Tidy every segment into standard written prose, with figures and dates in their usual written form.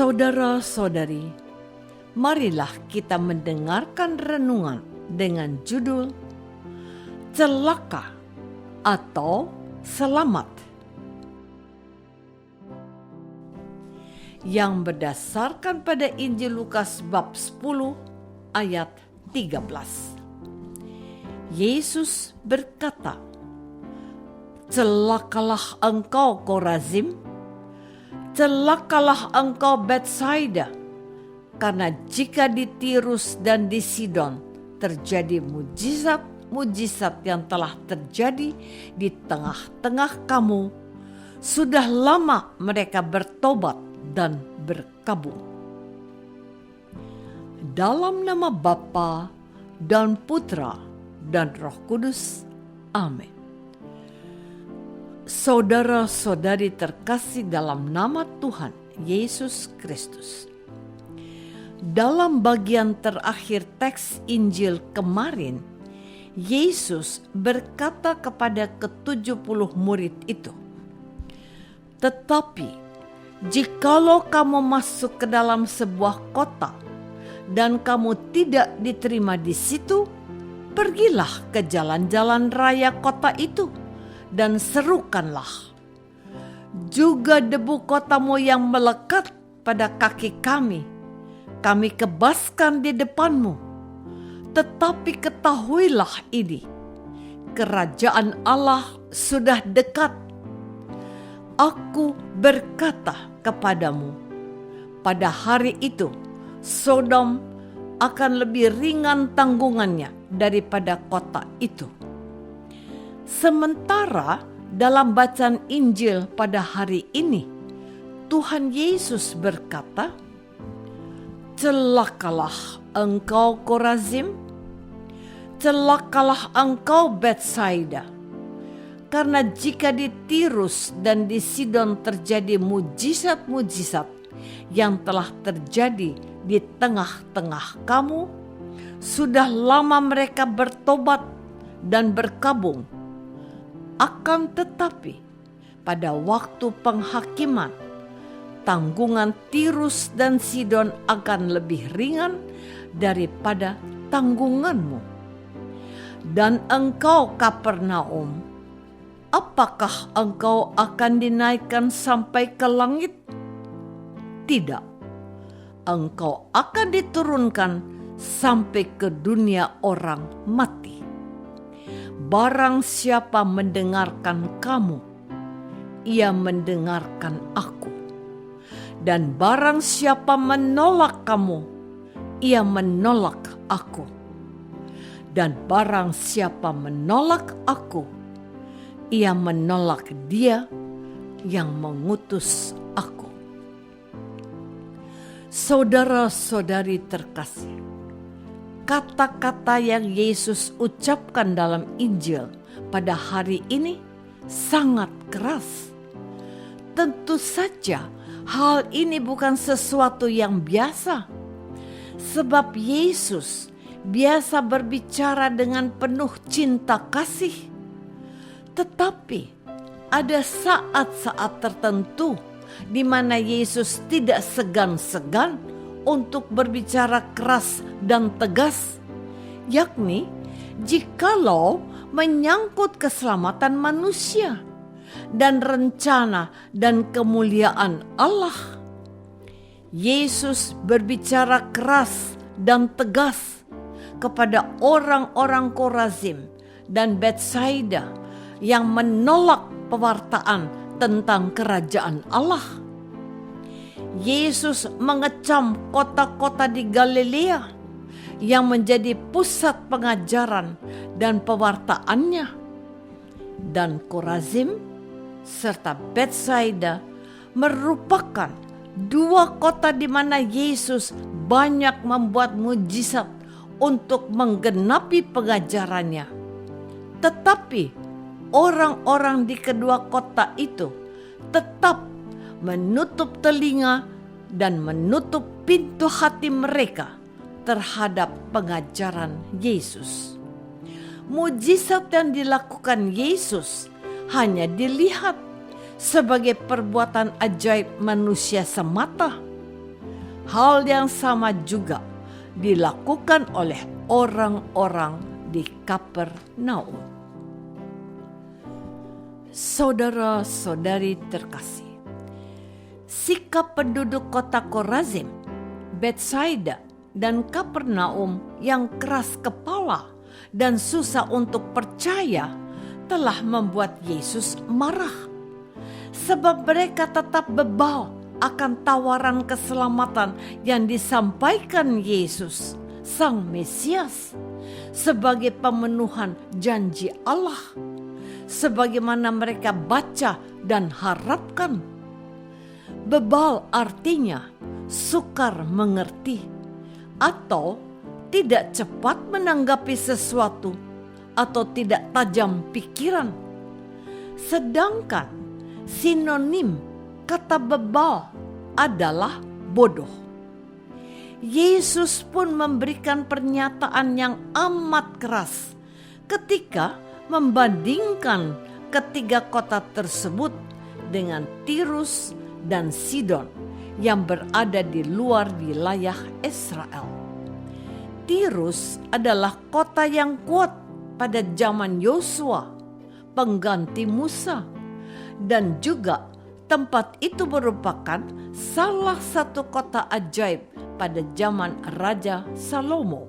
Saudara-saudari, marilah kita mendengarkan renungan dengan judul Celaka atau Selamat, yang berdasarkan pada Injil Lukas bab 10 ayat 13. Yesus berkata, "Celakalah engkau Korazim, celakalah engkau Betsaida, karena jika di Tirus dan di Sidon terjadi mujizat yang telah terjadi di tengah-tengah kamu, sudah lama mereka bertobat dan berkabung." Dalam nama Bapa dan Putra dan Roh Kudus. Amin. Saudara-saudari terkasih dalam nama Tuhan Yesus Kristus. Dalam bagian terakhir teks Injil kemarin, Yesus berkata kepada ke-70 murid itu, "Tetapi jikalau kamu masuk ke dalam sebuah kota dan kamu tidak diterima di situ, pergilah ke jalan-jalan raya kota itu dan serukanlah, 'Juga debu kotamu yang melekat pada kaki kami kebaskan di depanmu. Tetapi ketahuilah ini, kerajaan Allah sudah dekat. Aku berkata kepadamu, pada hari itu Sodom akan lebih ringan tanggungannya daripada kota itu.'" Sementara dalam bacaan Injil pada hari ini, Tuhan Yesus berkata, "Celakalah engkau Korazim, celakalah engkau Betsaida, karena jika di Tirus dan di Sidon terjadi mujizat-mujizat yang telah terjadi di tengah-tengah kamu, sudah lama mereka bertobat dan berkabung. Akan tetapi pada waktu penghakiman, tanggungan Tirus dan Sidon akan lebih ringan daripada tanggunganmu. Dan engkau Kapernaum, apakah engkau akan dinaikkan sampai ke langit? Tidak, engkau akan diturunkan sampai ke dunia orang mati. Barang siapa mendengarkan kamu, ia mendengarkan aku. Dan barang siapa menolak kamu, ia menolak aku. Dan barang siapa menolak aku, ia menolak Dia yang mengutus aku." Saudara-saudari terkasih, kata-kata yang Yesus ucapkan dalam Injil pada hari ini sangat keras. Tentu saja hal ini bukan sesuatu yang biasa, sebab Yesus biasa berbicara dengan penuh cinta kasih. Tetapi ada saat-saat tertentu di mana Yesus tidak segan-segan untuk berbicara keras dan tegas, yakni jikalau menyangkut keselamatan manusia dan rencana dan kemuliaan Allah. Yesus berbicara keras dan tegas kepada orang-orang Korazim dan Betsaida yang menolak pewartaan tentang kerajaan Allah. Yesus mengecam kota-kota di Galilea yang menjadi pusat pengajaran dan pewartaannya. Dan Korazim serta Betsaida merupakan dua kota di mana Yesus banyak membuat mujizat untuk menggenapi pengajarannya. Tetapi orang-orang di kedua kota itu tetap menutup telinga dan menutup pintu hati mereka terhadap pengajaran Yesus. Mujizat yang dilakukan Yesus hanya dilihat sebagai perbuatan ajaib manusia semata. hal yang sama juga dilakukan oleh orang-orang di Kapernaum. Saudara-saudari terkasih, sikap penduduk kota Korazim, Betsaida, dan Kapernaum yang keras kepala dan susah untuk percaya telah membuat Yesus marah. Sebab mereka tetap bebal akan tawaran keselamatan yang disampaikan Yesus, Sang Mesias, sebagai pemenuhan janji Allah, sebagaimana mereka baca dan harapkan. Bebal artinya sukar mengerti atau tidak cepat menanggapi sesuatu atau tidak tajam pikiran. Sedangkan sinonim kata bebal adalah bodoh. Yesus pun memberikan pernyataan yang amat keras ketika membandingkan ketiga kota tersebut dengan Tirus dan Sidon yang berada di luar wilayah Israel. Tirus adalah kota yang kuat pada zaman Yosua, pengganti Musa, dan juga tempat itu merupakan salah satu kota ajaib pada zaman Raja Salomo.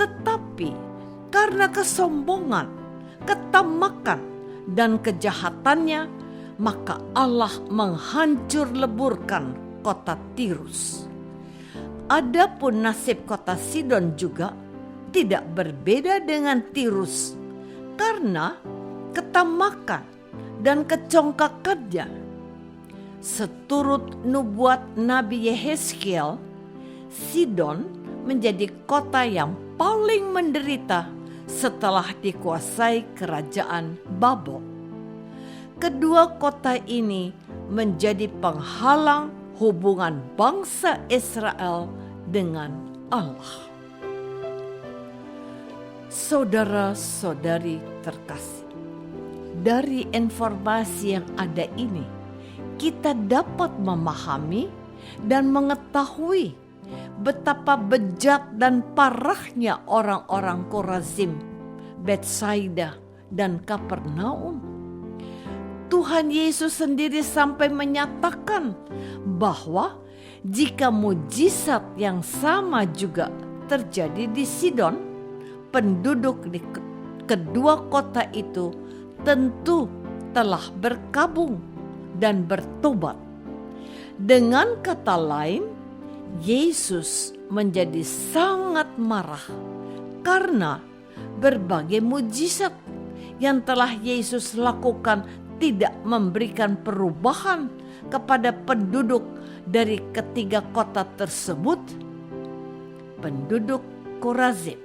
Tetapi karena kesombongan, ketamakan, dan kejahatannya, maka Allah menghancur leburkan kota Tirus. Adapun nasib kota Sidon juga tidak berbeda dengan Tirus karena ketamakan dan kecongkakannya. Seturut nubuat Nabi Yehezkiel, Sidon menjadi kota yang paling menderita setelah dikuasai kerajaan Babel. Kedua kota ini menjadi penghalang hubungan bangsa Israel dengan Allah. Saudara-saudari terkasih, dari informasi yang ada ini, kita dapat memahami dan mengetahui betapa bejat dan parahnya orang-orang Korazim, Betsaida, dan Kapernaum. Tuhan Yesus sendiri sampai menyatakan bahwa jika mujizat yang sama juga terjadi di Sidon, penduduk di kedua kota itu tentu telah berkabung dan bertobat. Dengan kata lain, Yesus menjadi sangat marah karena berbagai mujizat yang telah Yesus lakukan tidak memberikan perubahan kepada penduduk dari ketiga kota tersebut. Penduduk Korazim,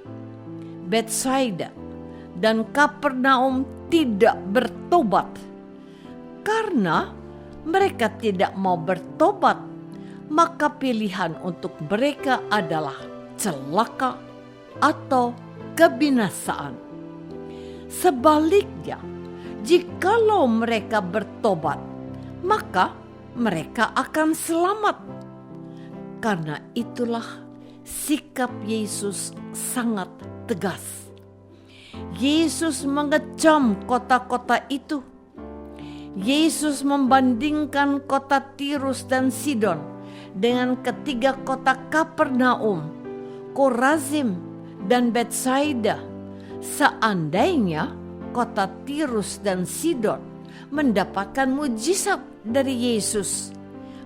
Betsaida, dan Kapernaum tidak bertobat. Karena mereka tidak mau bertobat, maka pilihan untuk mereka adalah celaka atau kebinasaan. Sebaliknya, jikalau mereka bertobat, maka mereka akan selamat. Karena itulah sikap Yesus sangat tegas. Yesus mengecam kota-kota itu. Yesus membandingkan kota Tirus dan Sidon dengan ketiga kota Kapernaum, Korazim, dan Betsaida. Seandainya kota Tirus dan Sidon mendapatkan mujizat dari Yesus,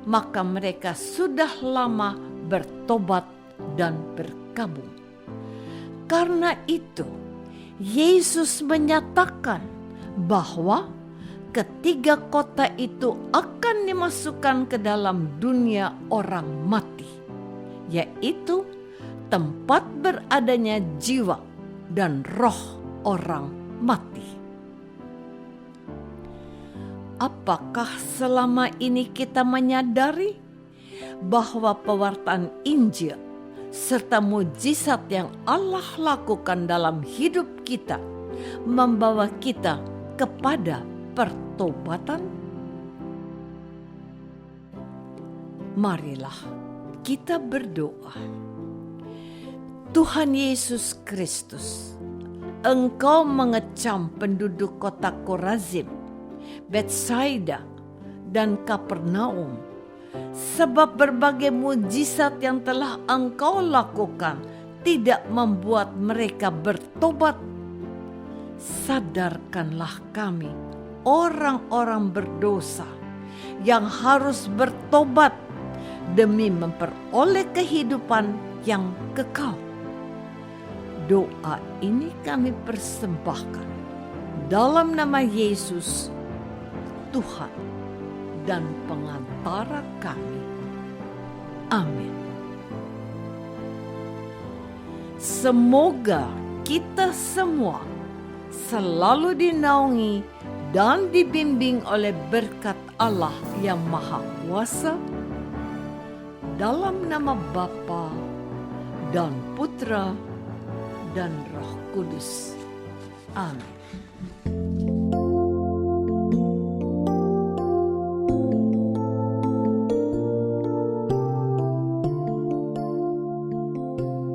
maka mereka sudah lama bertobat dan berkabung. Karena itu, Yesus menyatakan bahwa ketiga kota itu akan dimasukkan ke dalam dunia orang mati, yaitu tempat beradanya jiwa dan roh orang mati. Apakah selama ini kita menyadari bahwa pewartaan Injil serta mujizat yang Allah lakukan dalam hidup kita membawa kita kepada pertobatan? Marilah Kita berdoa. Tuhan Yesus Kristus, Engkau mengecam penduduk kota Korazim, Betsaida, dan Kapernaum, sebab berbagai mujizat yang telah Engkau lakukan tidak membuat mereka bertobat. Sadarkanlah kami, orang-orang berdosa, yang harus bertobat demi memperoleh kehidupan yang kekal. Doa ini kami persembahkan dalam nama Yesus, Tuhan dan pengantara kami. Amin. Semoga kita semua selalu dinaungi dan dibimbing oleh berkat Allah yang Maha Kuasa, dalam nama Bapa dan Putra dan Roh Kudus. Amin.